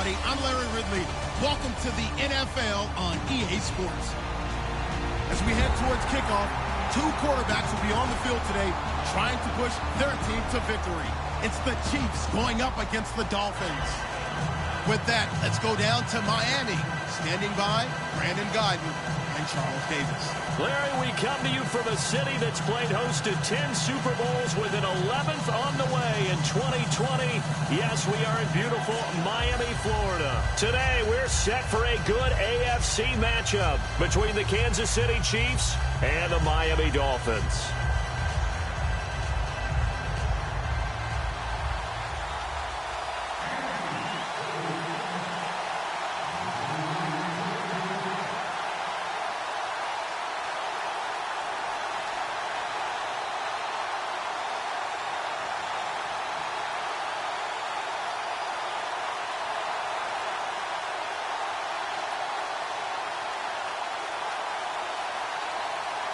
everybody. I'm Larry Ridley. Welcome to the NFL on EA Sports. As we head towards kickoff, two quarterbacks will be on the field today trying to push their team to victory. It's the Chiefs going up against the Dolphins. With that, let's go down to Miami. Standing by, Brandon Guyton and Charles Davis. Larry, we come to you from a city that's played host to 10 Super Bowls with an 11th on the way in 2020. Yes, we are in beautiful Miami, Florida. Today, we're set for a good AFC matchup between the Kansas City Chiefs and the Miami Dolphins.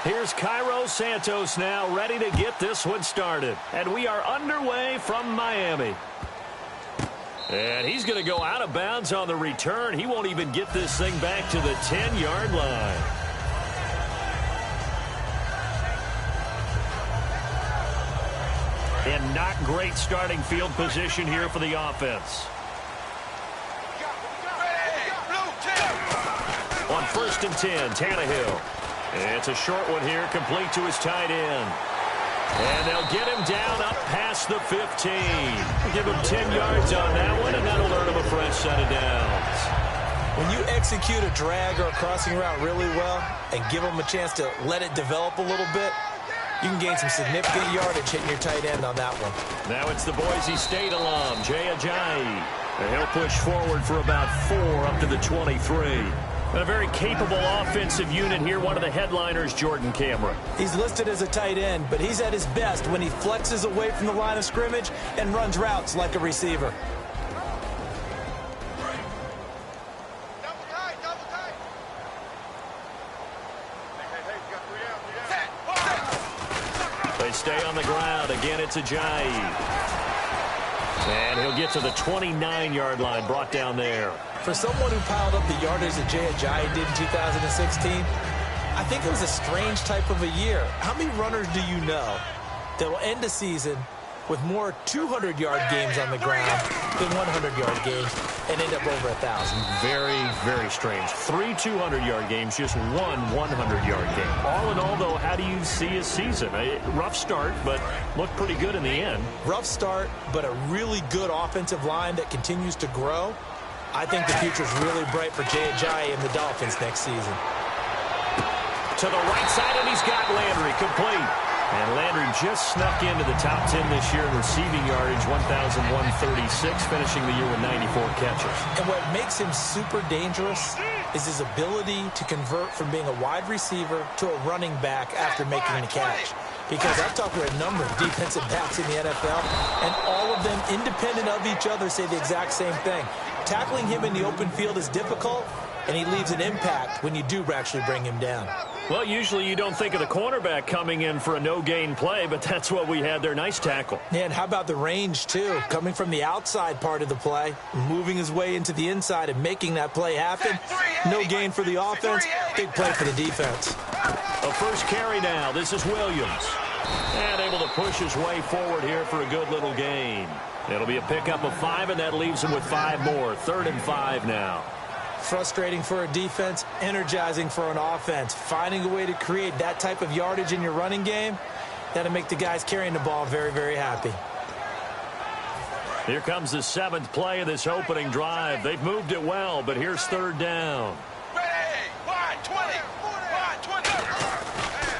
Here's Cairo Santos now, ready to get this one started. And we are underway from Miami. And he's going to go out of bounds on the return. He won't even get this thing back to the 10-yard line. And not great starting field position here for the offense. On 1st and 10, Tannehill. It's a short one here, complete to his tight end. And they'll get him down up past the 15. Give him 10 yards on that one, and that'll earn him a fresh set of downs. When you execute a drag or a crossing route really well and give them a chance to let it develop a little bit, you can gain some significant yardage hitting your tight end on that one. Now it's the Boise State alum, jaycazzz. And he'll push forward for about 4 up to the 23. And a very capable offensive unit here. One of the headliners, Jordan Cameron. He's listed as a tight end, but he's at his best when he flexes away from the line of scrimmage and runs routes like a receiver. They stay on the ground. Again, it's Ajayi. And he'll get to the 29-yard line, brought down there. For someone who piled up the yardage that Ajayi did in 2016, I think it was a strange type of a year. How many runners do you know that will end a season with more 200-yard games on the ground than 100-yard games and end up over 1,000? Very, very strange. 3 200-yard games, just 1 100-yard game. All in all, though, how do you see his season? A rough start, but looked pretty good in the end. Rough start, but a really good offensive line that continues to grow. I think the future's really bright for Ajayi and the Dolphins next season. To the right side, and he's got Landry complete. And Landry just snuck into the top 10 this year in receiving yardage, 1,136, finishing the year with 94 catches. And what makes him super dangerous is his ability to convert from being a wide receiver to a running back after making a catch. Because I've talked with a number of defensive backs in the NFL, and all of them, independent of each other, say the exact same thing. Tackling him in the open field is difficult, and he leaves an impact when you do actually bring him down. Well, usually you don't think of the cornerback coming in for a no-gain play, but that's what we had there. Nice tackle. Yeah, and how about the range, too? Coming from the outside part of the play, moving his way into the inside and making that play happen. No gain for the offense, big play for the defense. A first carry now. This is Williams. And able to push his way forward here for a good little gain. It'll be a pickup of 5, and that leaves him with 5 more. 3rd and 5 now. Frustrating for a defense, energizing for an offense. Finding a way to create that type of yardage in your running game, that'll make the guys carrying the ball very, very happy. Here comes the 7th play of this opening drive. They've moved it well, but here's 3rd down.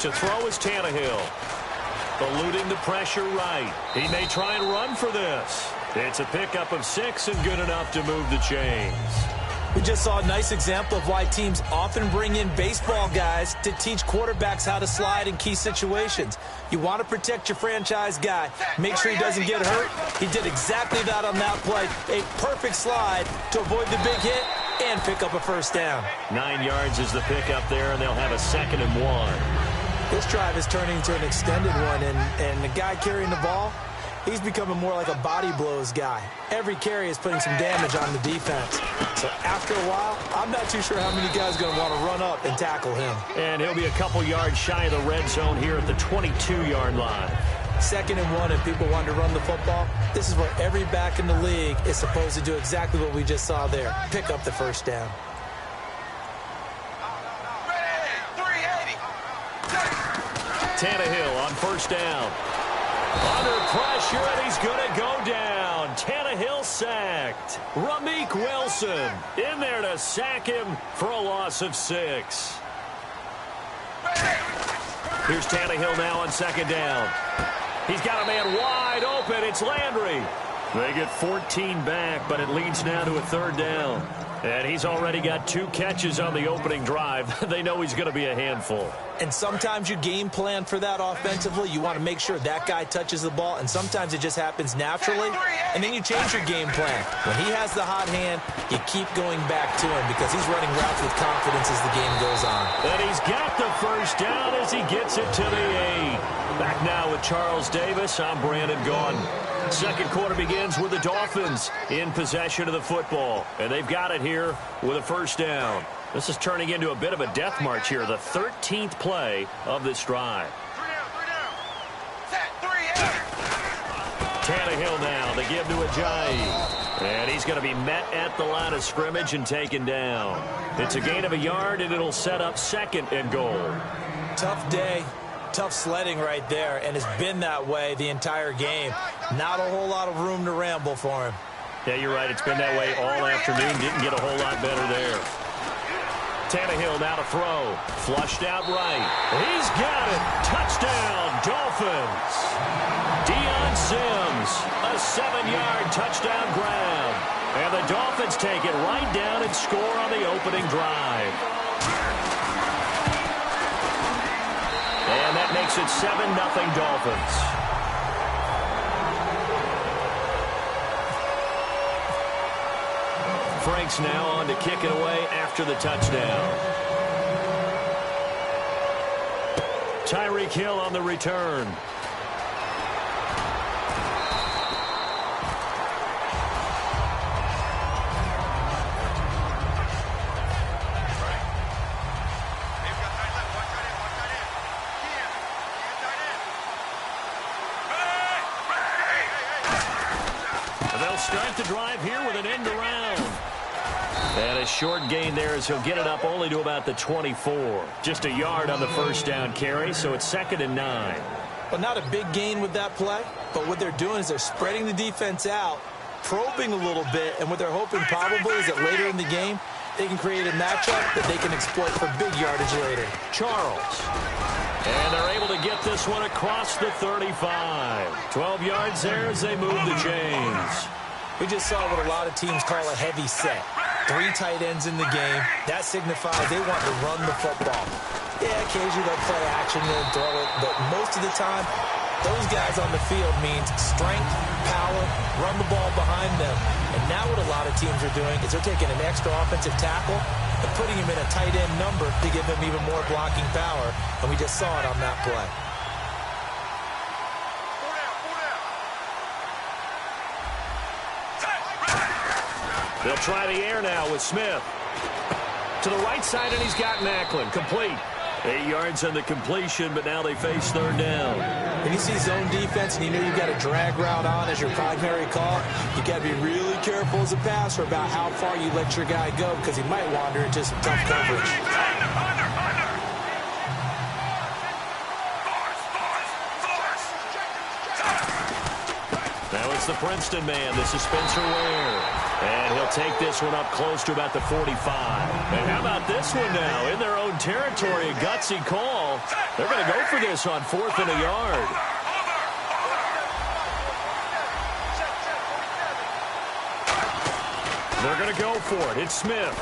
To throw is Tannehill. Eluding the pressure right. He may try and run for this. It's a pickup of 6 and good enough to move the chains. We just saw a nice example of why teams often bring in baseball guys to teach quarterbacks how to slide in key situations. You want to protect your franchise guy. Make sure he doesn't get hurt. He did exactly that on that play. A perfect slide to avoid the big hit and pick up a first down. 9 yards is the pickup there, and they'll have a 2nd and 1. This drive is turning into an extended one, and the guy carrying the ball, He's becoming more like a body blows guy. Every carry is putting some damage on the defense. So after a while, I'm not too sure how many guys are going to want to run up and tackle him. And he'll be a couple yards shy of the red zone here at the 22-yard line. 2nd and 1, and people want to run the football. This is where every back in the league is supposed to do exactly what we just saw there. Pick up the first down. Tannehill on first down. Under pressure, and he's going to go down. Tannehill sacked. Ramik Wilson in there to sack him for a loss of 6. Here's Tannehill now on 2nd down. He's got a man wide open. It's Landry. They get 14 back, but it leads now to a 3rd down. And he's already got 2 catches on the opening drive. They know he's going to be a handful. And sometimes you game plan for that offensively. You want to make sure that guy touches the ball, and sometimes it just happens naturally, and then you change your game plan. When he has the hot hand, you keep going back to him because he's running routes with confidence as the game goes on. And he's got the first down as he gets it to the 8. Back now with Charles Davis. I'm Brandon Gaudin. 2nd quarter begins with the Dolphins in possession of the football. And they've got it here with a first down. This is turning into a bit of a death march here, the 13th play of this drive. Tannehill now, they give to Ajayi. And he's going to be met at the line of scrimmage and taken down. It's a gain of a yard, and it'll set up 2nd and goal. Tough day. Tough sledding right there, and it's been that way the entire game. Not a whole lot of room to ramble for him. Yeah, you're right. It's been that way all afternoon. Didn't get a whole lot better there. Tannehill now to throw. Flushed out right. He's got it. Touchdown, Dolphins. Deion Sims, a 7-yard touchdown grab. And the Dolphins take it right down and score on the opening drive. And that makes it 7-0 Dolphins. Franks now on to kick it away after the touchdown. Tyreek Hill on the return. Start the drive here with an end around. And a short gain there as he'll get it up only to about the 24. Just a yard on the first down carry, so it's 2nd and 9. Well, not a big gain with that play, but what they're doing is they're spreading the defense out, probing a little bit, and what they're hoping probably is that later in the game, they can create a matchup that they can exploit for big yardage later. Charles. And they're able to get this one across the 35. 12 yards there as they move the chains. We just saw what a lot of teams call a heavy set. 3 tight ends in the game. That signifies they want to run the football. Yeah, occasionally they'll play action and throw it, but most of the time, those guys on the field means strength, power, run the ball behind them. And now what a lot of teams are doing is they're taking an extra offensive tackle and putting him in a tight end number to give him even more blocking power. And we just saw it on that play. They'll try the air now with Smith. To the right side, and he's got Macklin. Complete. 8 yards on the completion, but now they face 3rd down. When you see zone defense and you know you've got a drag route on as your primary call, you got to be really careful as a passer about how far you let your guy go because he might wander into some tough coverage. Now it's the Princeton man. This is Spencer Ware. And he'll take this one up close to about the 45. And how about this one now? In their own territory, a gutsy call. They're going to go for this on 4th and a yard. They're going to go for it. It's Smith.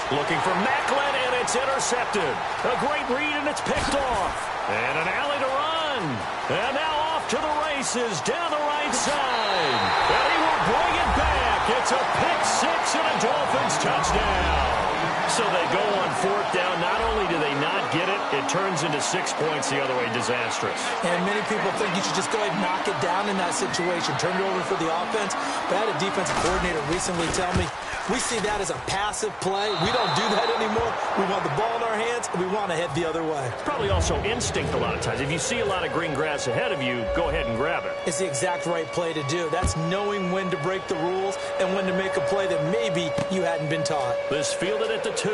Looking for Macklin, and it's intercepted. A great read, and it's picked off. And an alley to run. And now off to the races down the right side. And he will bring it back. It's a pick 6 and a Dolphins touchdown. So they go on 4th down. Not only do they not get it, it turns into 6 points the other way. Disastrous. And many people think you should just go ahead and knock it down in that situation. Turn it over for the offense. But I had a defensive coordinator recently tell me, we see that as a passive play. We don't do that anymore. We want the ball in our hands, and we want to head the other way. It's probably also instinct a lot of times. If you see a lot of green grass ahead of you, go ahead and grab it. It's the exact right play to do. That's knowing when to break the rules and when to make a play that maybe you hadn't been taught. This fielded at the 2.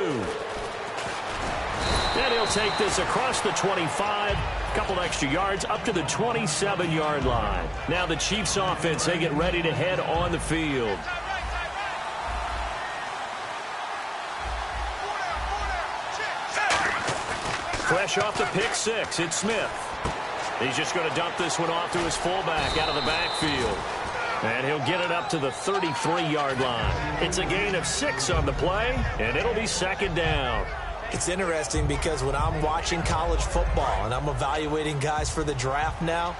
And he'll take this across the 25. Couple extra yards up to the 27-yard line. Now the Chiefs offense, they get ready to head on the field. Fresh off the pick 6, it's Smith. He's just going to dump this one off to his fullback out of the backfield. And he'll get it up to the 33-yard line. It's a gain of 6 on the play, and it'll be second down. It's interesting because when I'm watching college football and I'm evaluating guys for the draft now,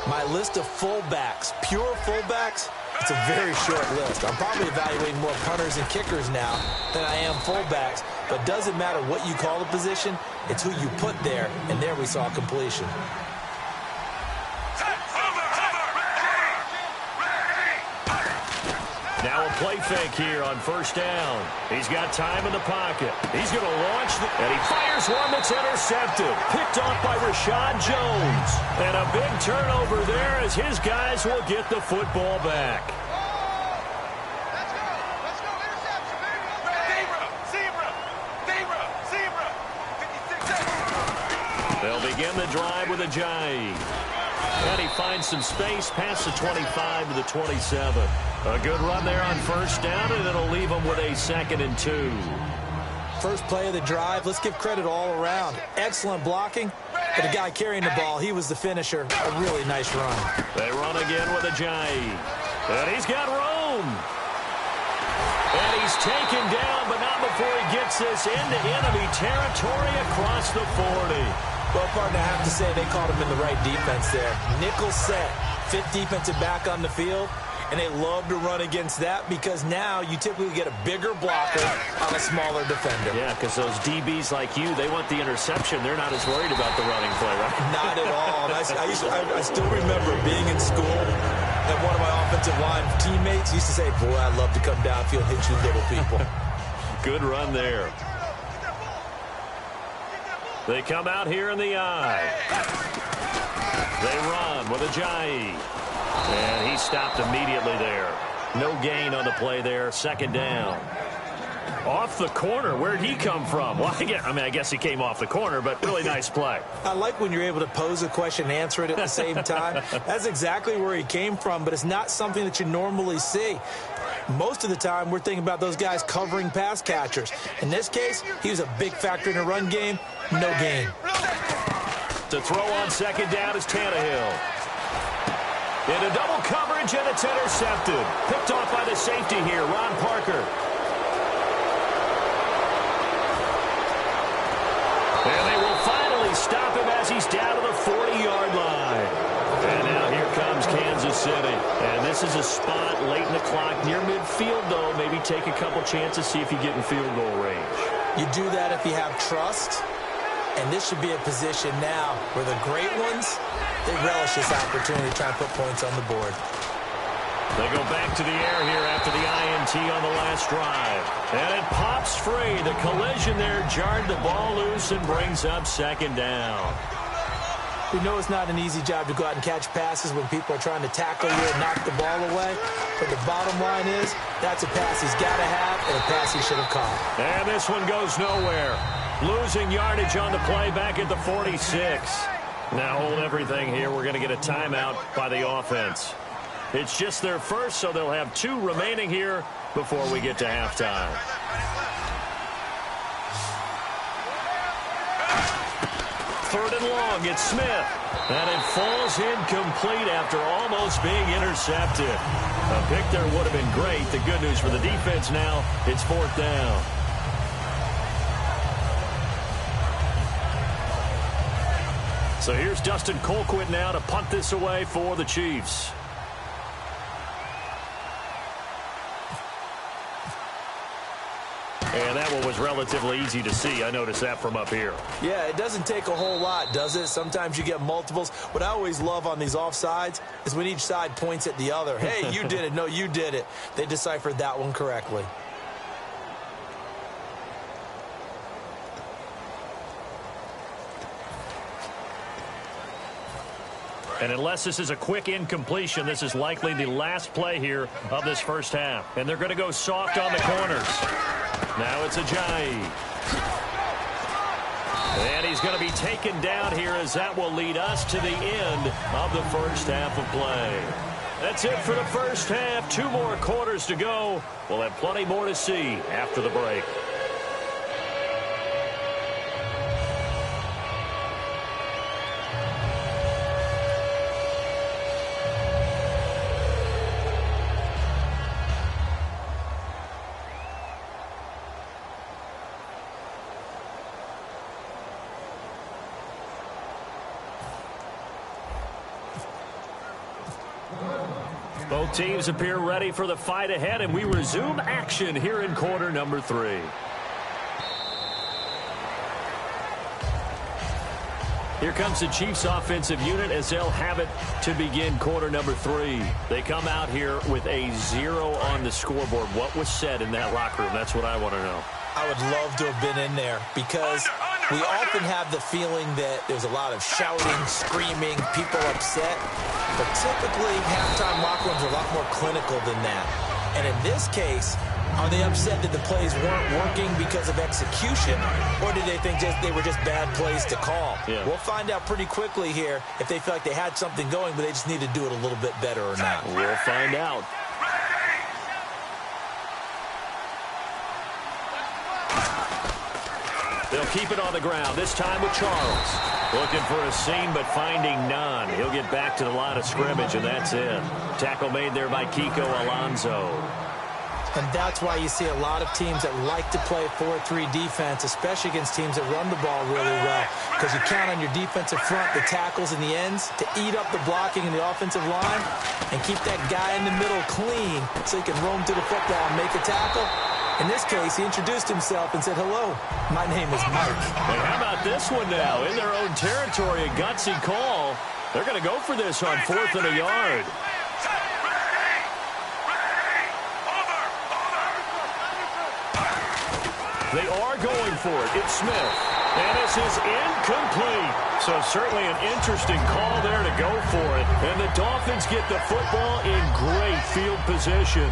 my list of fullbacks, pure fullbacks, it's a very short list. I'm probably evaluating more punters and kickers now than I am fullbacks. But it doesn't matter what you call the position, it's who you put there, and there we saw completion. Now a play fake here on first down. He's got time in the pocket. He's going to launch, and he fires one that's intercepted. Picked off by Rashad Jones. And a big turnover there as his guys will get the football back. They'll begin the drive with a Jay. And he finds some space past the 25 to the 27. A good run there on first down, and it'll leave him with a 2nd and 2. First play of the drive, let's give credit all around. Excellent blocking, but the guy carrying the ball, he was the finisher. A really nice run. They run again with a Jay. And he's got room. And he's taken down, but not before he gets this into enemy territory across the 40. Well, partner, I have to say they caught him in the right defense there. Nickel set, 5th defensive back on the field, and they love to run against that because now you typically get a bigger blocker on a smaller defender. Yeah, because those DBs like you, they want the interception. They're not as worried about the running play, right? Not at all. And I still remember being in school, and one of my offensive line teammates used to say, boy, I'd love to come downfield and hit you little people. Good run there. They come out here in the eye. They run with a Jay. And he stopped immediately there. No gain on the play there. 2nd down. Off the corner. Where'd he come from? Well, I guess he came off the corner, but really nice play. I like when you're able to pose a question and answer it at the same time. That's exactly where he came from, but it's not something that you normally see. Most of the time, we're thinking about those guys covering pass catchers. In this case, he was a big factor in the run game. No gain. To throw on 2nd down is Tannehill. Into double coverage, and it's intercepted. Picked off by the safety here, Ron Parker. And they will finally stop him as he's down to the 40-yard line. And now here comes Kansas City. And this is a spot late in the clock near midfield, though. Maybe take a couple chances, see if you get in field goal range. You do that if you have trust. And this should be a position now where the great ones, they relish this opportunity to try and put points on the board. They go back to the air here after the INT on the last drive. And it pops free. The collision there jarred the ball loose and brings up 2nd down. We know it's not an easy job to go out and catch passes when people are trying to tackle you and knock the ball away. But the bottom line is, that's a pass he's got to have and a pass he should have caught. And this one goes nowhere. Losing yardage on the play back at the 46. Now hold everything here. We're going to get a timeout by the offense. It's just their first, so they'll have 2 remaining here before we get to halftime. Third and long, it's Smith. And it falls incomplete after almost being intercepted. A pick there would have been great. The good news for the defense now, it's 4th down. So here's Dustin Colquitt now to punt this away for the Chiefs. And that one was relatively easy to see. I noticed that from up here. Yeah, it doesn't take a whole lot, does it? Sometimes you get multiples. What I always love on these offsides is when each side points at the other. Hey, you did it. No, you did it. They deciphered that one correctly. And unless this is a quick incompletion, this is likely the last play here of this first half. And they're going to go soft on the corners. Now it's Ajayi. And he's going to be taken down here as that will lead us to the end of the first half of play. That's it for the first half. 2 more quarters to go. We'll have plenty more to see after the break. Both teams appear ready for the fight ahead, and we resume action here in quarter number 3. Here comes the Chiefs offensive unit as they'll have it to begin quarter number 3. They come out here with a 0 on the scoreboard. What was said in that locker room? That's what I want to know. I would love to have been in there because we often have the feeling that there's a lot of shouting, screaming, people upset. But typically, halftime locker rooms are a lot more clinical than that. And in this case, are they upset that the plays weren't working because of execution, or did they think they were just bad plays to call? Yeah. We'll find out pretty quickly here if they feel like they had something going, but they just need to do it a little bit better or not. We'll find out. They'll keep it on the ground, this time with Charles. Looking for a seam, but finding none. He'll get back to the line of scrimmage, and that's it. Tackle made there by Kiko Alonso. And that's why you see a lot of teams that like to play 4-3 defense, especially against teams that run the ball really well, because you count on your defensive front, the tackles and the ends, to eat up the blocking in the offensive line and keep that guy in the middle clean so he can roam to the football and make a tackle. In this case, he introduced himself and said, "Hello, my name is Mike." And how about this one now? In their own territory, a gutsy call. They're going to go for this on 4th and a yard. They are going for it. It's Smith. And this is incomplete. So certainly an interesting call there to go for it. And the Dolphins get the football in great field position.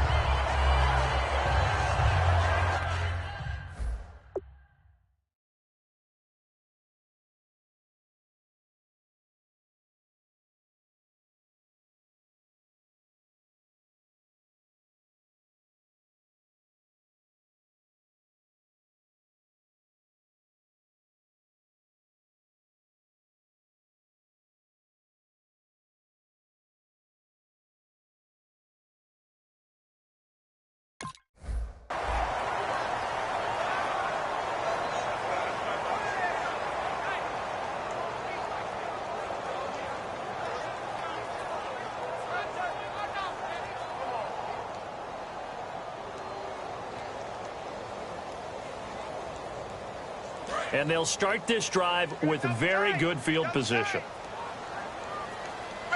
And they'll start this drive with very good field position.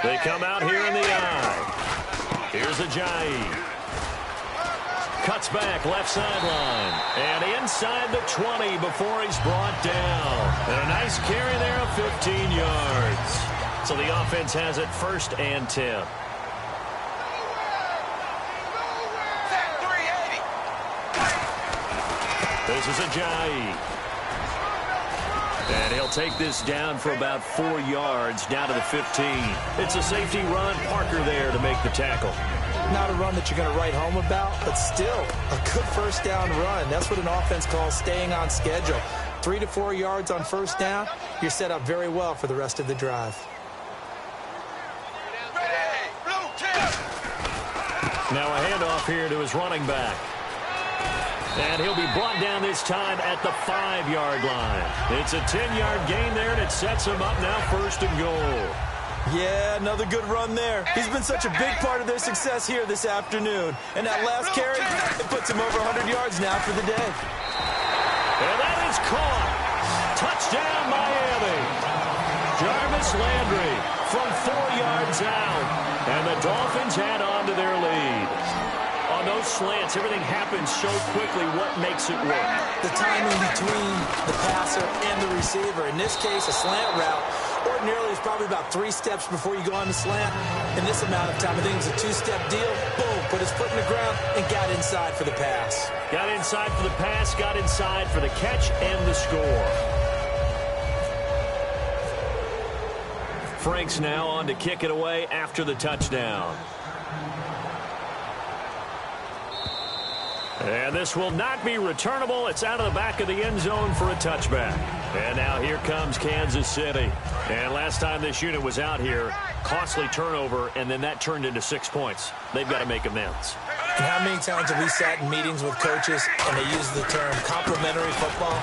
They come out here in the eye. Here's Ajayi. Cuts back, left sideline. And inside the 20 before he's brought down. And a nice carry there of 15 yards. So the offense has it 1st and 10. This is Ajayi. And he'll take this down for about 4 yards, down to the 15. It's a safety run. Parker there to make the tackle. Not a run that you're going to write home about, but still a good first down run. That's what an offense calls staying on schedule. 3 to 4 yards on first down, you're set up very well for the rest of the drive. Now a handoff here to his running back. And he'll be brought down this time at the 5-yard line. It's a 10-yard gain there, and it sets him up now 1st and goal. Yeah, another good run there. He's been such a big part of their success here this afternoon. And that last carry, it puts him over 100 yards now for the day. Touchdown, Miami. Jarvis Landry from 4 yards out. And the Dolphins add on to their lead. On those slants, everything happens so quickly. What makes it work? The timing between the passer and the receiver. In this case, a slant route ordinarily is probably about 3 steps before you go on the slant. In this amount of time, I think it's a 2-step deal. Boom, put his foot in the ground and got inside for the pass. Got inside for the pass, got inside for the catch and the score. Franks now on to kick it away after the touchdown. And this will not be returnable. It's out of the back of the end zone for a touchback. And now here comes Kansas City. And last time this unit was out here, costly turnover, and then that turned into 6 points. They've got to make amends. And how many times have we sat in meetings with coaches and they use the term complementary football?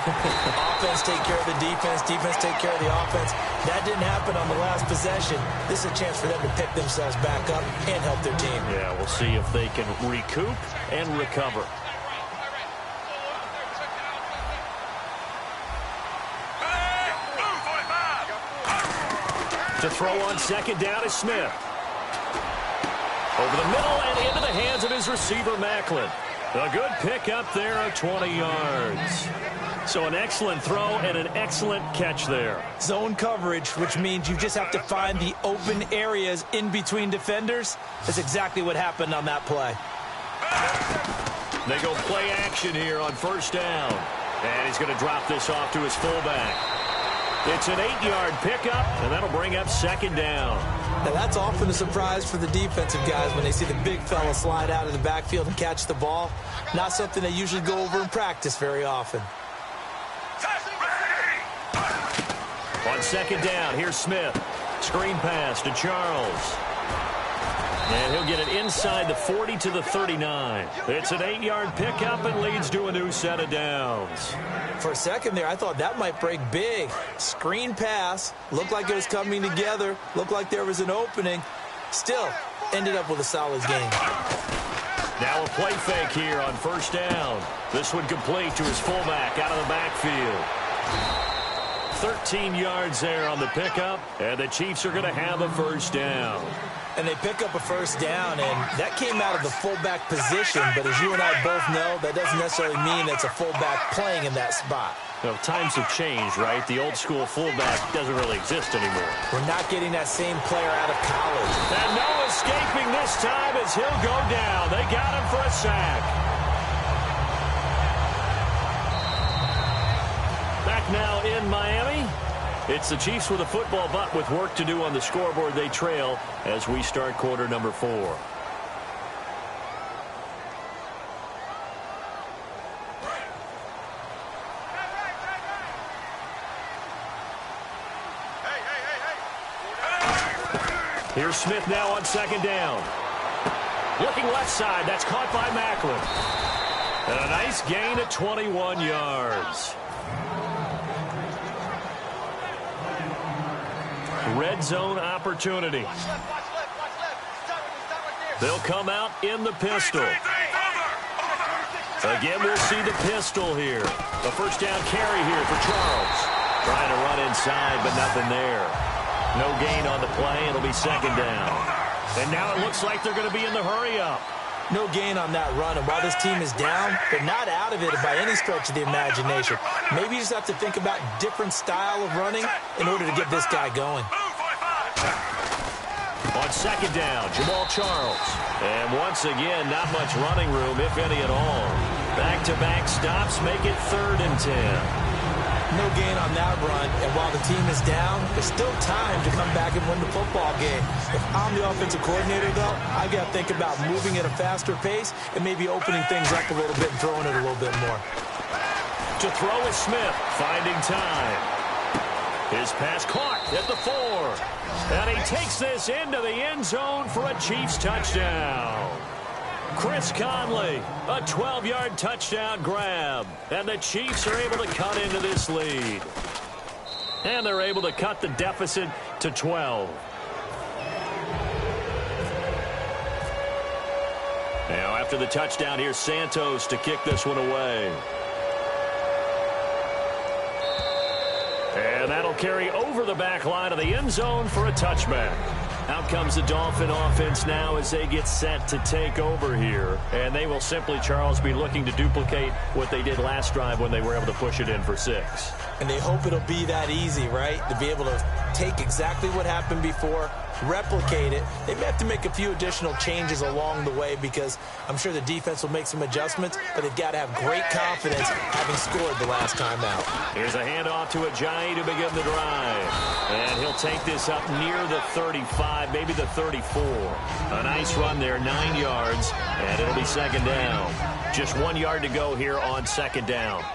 Offense take care of the defense, defense take care of the offense. That didn't happen on the last possession. This is a chance for them to pick themselves back up and help their team. Yeah, we'll see if they can recoup and recover. To throw on second down is Smith. Over the middle and into the hands of his receiver, Macklin. A good pick up there of 20 yards. So an excellent throw and an excellent catch there. Zone coverage, which means you just have to find the open areas in between defenders. That's exactly what happened on that play. They go play action here on first down. And he's going to drop this off to his fullback. It's an 8-yard pickup, and that'll bring up second down. Now, that's often a surprise for the defensive guys when they see the big fella slide out of the backfield and catch the ball. Not something they usually go over in practice very often. On second down, here's Smith. Screen pass to Charles. And he'll get it inside the 40 to the 39. It's an 8-yard pickup and leads to a new set of downs. For a second there, I thought that might break big. Screen pass. Looked like it was coming together. Looked like there was an opening. Still, ended up with a solid game. Now a play fake here on first down. This one complete to his fullback out of the backfield. 13 yards there on the pickup, and the Chiefs are going to have a first down. And they pick up a first down, and that came out of the fullback position. But as you and I both know, that doesn't necessarily mean that's a fullback playing in that spot. Well, times have changed, right? The old school fullback doesn't really exist anymore. We're not getting that same player out of college. And no escaping this time as he'll go down. They got him for a sack. Back now in Miami. It's the Chiefs with a football, but with work to do on the scoreboard, they trail as we start quarter number 4. Here's Smith now on second down. Looking left side, that's caught by Macklin. And a nice gain at 21 yards. Red zone opportunity. They'll come out in the pistol. Again, we'll see the pistol here. The first down carry here for Charles. Trying to run inside, but nothing there. No gain on the play. It'll be second down. And now it looks like they're going to be in the hurry-up. No gain on that run, and while this team is down, they're not out of it by any stretch of the imagination. Maybe you just have to think about different style of running in order to get this guy going. On second down, Jamal Charles. And once again, not much running room, if any at all. Back-to-back stops make it 3rd and 10. No gain on that run, and while the team is down, there's still time to come back and win the football game. If I'm the offensive coordinator, though, I've got to think about moving at a faster pace and maybe opening things up a little bit and throwing it a little bit more. To throw is Smith, finding time. His pass caught at the 4. And he takes this into the end zone for a Chiefs touchdown. Chris Conley, a 12-yard touchdown grab. And the Chiefs are able to cut into this lead. And they're able to cut the deficit to 12. Now, after the touchdown, here's Santos to kick this one away. It'll carry over the back line of the end zone for a touchback. Out comes the Dolphin offense now as they get set to take over here. And they will simply, Charles, be looking to duplicate what they did last drive when they were able to push it in for 6. And they hope it'll be that easy, right? To be able to take exactly what happened before, replicate it. They may have to make a few additional changes along the way because I'm sure the defense will make some adjustments, but they've got to have great confidence having scored the last time out. Here's a handoff to Ajayi to begin the drive. And he'll take this up near the 35, maybe the 34. A nice run there, 9 yards, and it'll be second down. Just 1 yard to go here on second down.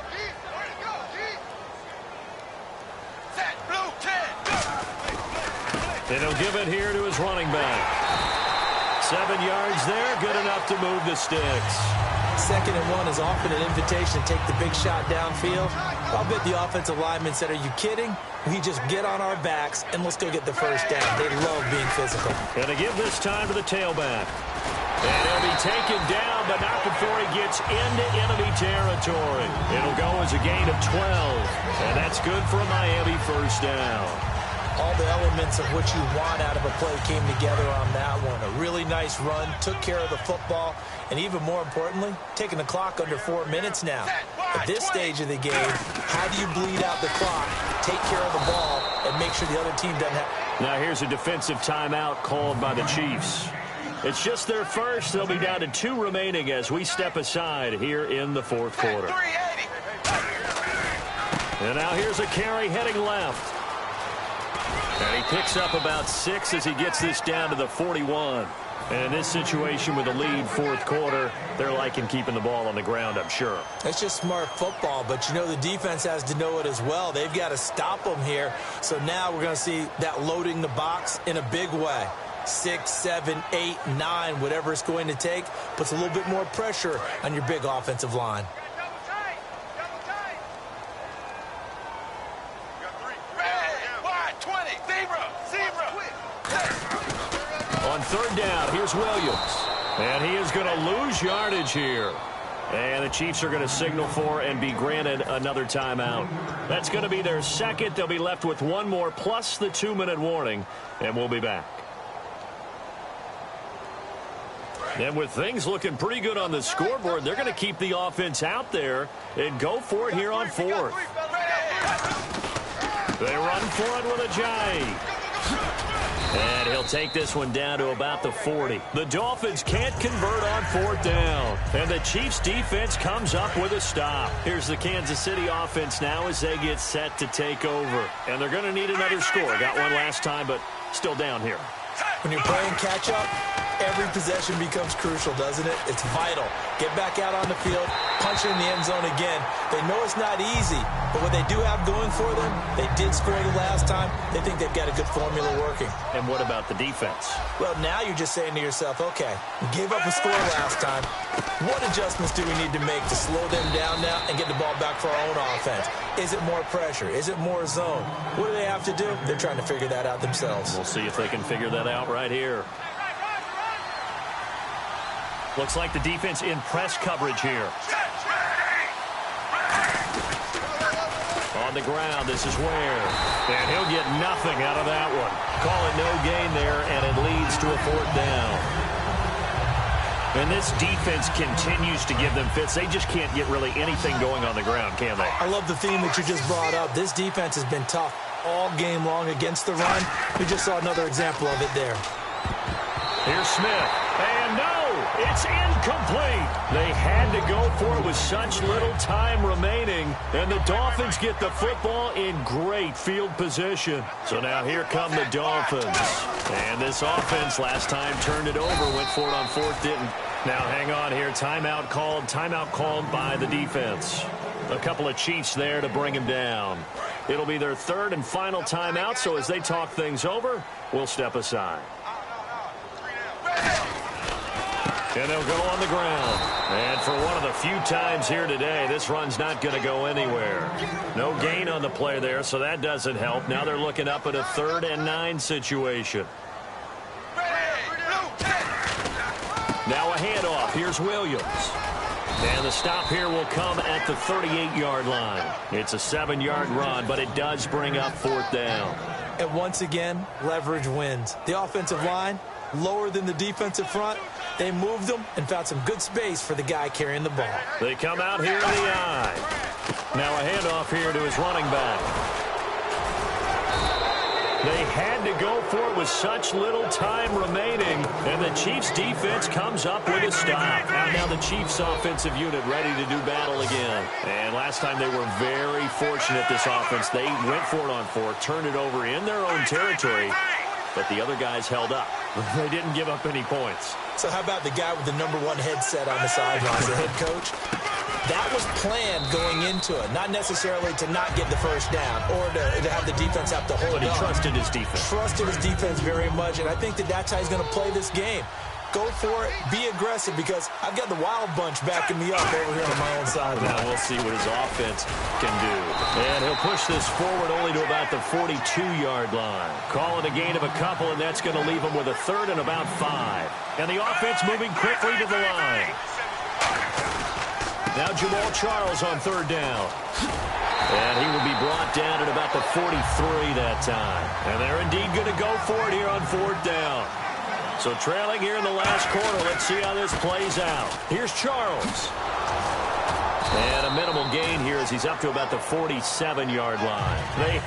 And he'll give it here to his running back. 7 yards there, good enough to move the sticks. 2nd and 1 is often an invitation to take the big shot downfield. I'll bet the offensive lineman said, are you kidding? We just get on our backs and let's go get the first down. They love being physical. Going to give this time to the tailback. And he'll be taken down, but not before he gets into enemy territory. It'll go as a gain of 12. And that's good for a Miami first down. All the elements of what you want out of a play came together on that one. A really nice run, took care of the football, and even more importantly, taking the clock under 4 minutes now. At this stage of the game, how do you bleed out the clock, take care of the ball, and make sure the other team doesn't have... Now here's a defensive timeout called by the Chiefs. It's just their first. They'll be down to 2 remaining as we step aside here in the 4th quarter. And now here's a carry heading left. And he picks up about 6 as he gets this down to the 41. And in this situation with the lead 4th quarter, they're liking keeping the ball on the ground, I'm sure. It's just smart football, but you know the defense has to know it as well. They've got to stop them here. So now we're going to see that loading the box in a big way. 6, 7, 8, 9, whatever it's going to take, puts a little bit more pressure on your big offensive line. On 3rd down, here's Williams. And he is going to lose yardage here. And the Chiefs are going to signal for and be granted another timeout. That's going to be their 2nd. They'll be left with 1 more plus the 2-minute warning. And we'll be back. And with things looking pretty good on the scoreboard, they're going to keep the offense out there and go for it here on 4th. They run for it with Ajayi. And he'll take this one down to about the 40. The Dolphins can't convert on 4th down. And the Chiefs defense comes up with a stop. Here's the Kansas City offense now as they get set to take over. And they're going to need another score. Got one last time, but still down here. When you're playing catch-up, every possession becomes crucial, doesn't it? It's vital. Get back out on the field, punch it in the end zone again. They know it's not easy, but what they do have going for them, they did score the last time. They think they've got a good formula working. And what about the defense? Well, now you're just saying to yourself, okay, we gave up a score last time. What adjustments do we need to make to slow them down now and get the ball back for our own offense? Is it more pressure? Is it more zone? What do they have to do? They're trying to figure that out themselves. We'll see if they can figure that out right here. Looks like the defense in press coverage here. On the ground, this is Ware. And he'll get nothing out of that one. Call it no gain there, and it leads to a 4th down. And this defense continues to give them fits. They just can't get really anything going on the ground, can they? I love the theme that you just brought up. This defense has been tough all game long against the run. We just saw another example of it there. Here's Smith. And no, it's incomplete. They had to go for it with such little time remaining. And the Dolphins get the football in great field position. So now here come the Dolphins. And this offense last time turned it over, went for it on 4th, didn't. Now hang on here. Timeout called by the defense. A couple of Chiefs there to bring him down. It'll be their 3rd and final timeout, so as they talk things over, we'll step aside. And they'll go on the ground. And for one of the few times here today, this run's not going to go anywhere. No gain on the play there, so that doesn't help. Now they're looking up at a 3rd and 9 situation. Now a handoff. Here's Williams. And the stop here will come at the 38-yard line. It's a 7-yard run, but it does bring up 4th down. And once again, leverage wins. The offensive line, lower than the defensive front. They moved them and found some good space for the guy carrying the ball. They come out here in the eye. Now a handoff here to his running back. They had to go for it with such little time remaining, and the Chiefs' defense comes up with a stop. And now the Chiefs' offensive unit ready to do battle again. And last time they were very fortunate, this offense. They went for it on 4, turned it over in their own territory, but the other guys held up. They didn't give up any points. So how about the guy with the #1 headset on the sidelines, the head coach? That was planned going into it, not necessarily to not get the first down or to have the defense have to hold on. But he trusted his defense. Trusted his defense very much, and I think that's how he's going to play this game. Go for it, be aggressive, because I've got the wild bunch backing me up over here on my own side. Now we'll see what his offense can do. And he'll push this forward only to about the 42-yard line. Call it a gain of a couple, and that's going to leave him with a 3rd and about 5. And the offense moving quickly to the line. Now Jamal Charles on 3rd down. And he will be brought down at about the 43 that time. And they're indeed going to go for it here on 4th down. So trailing here in the last quarter, let's see how this plays out. Here's Charles. And a minimal gain here as he's up to about the 47-yard line.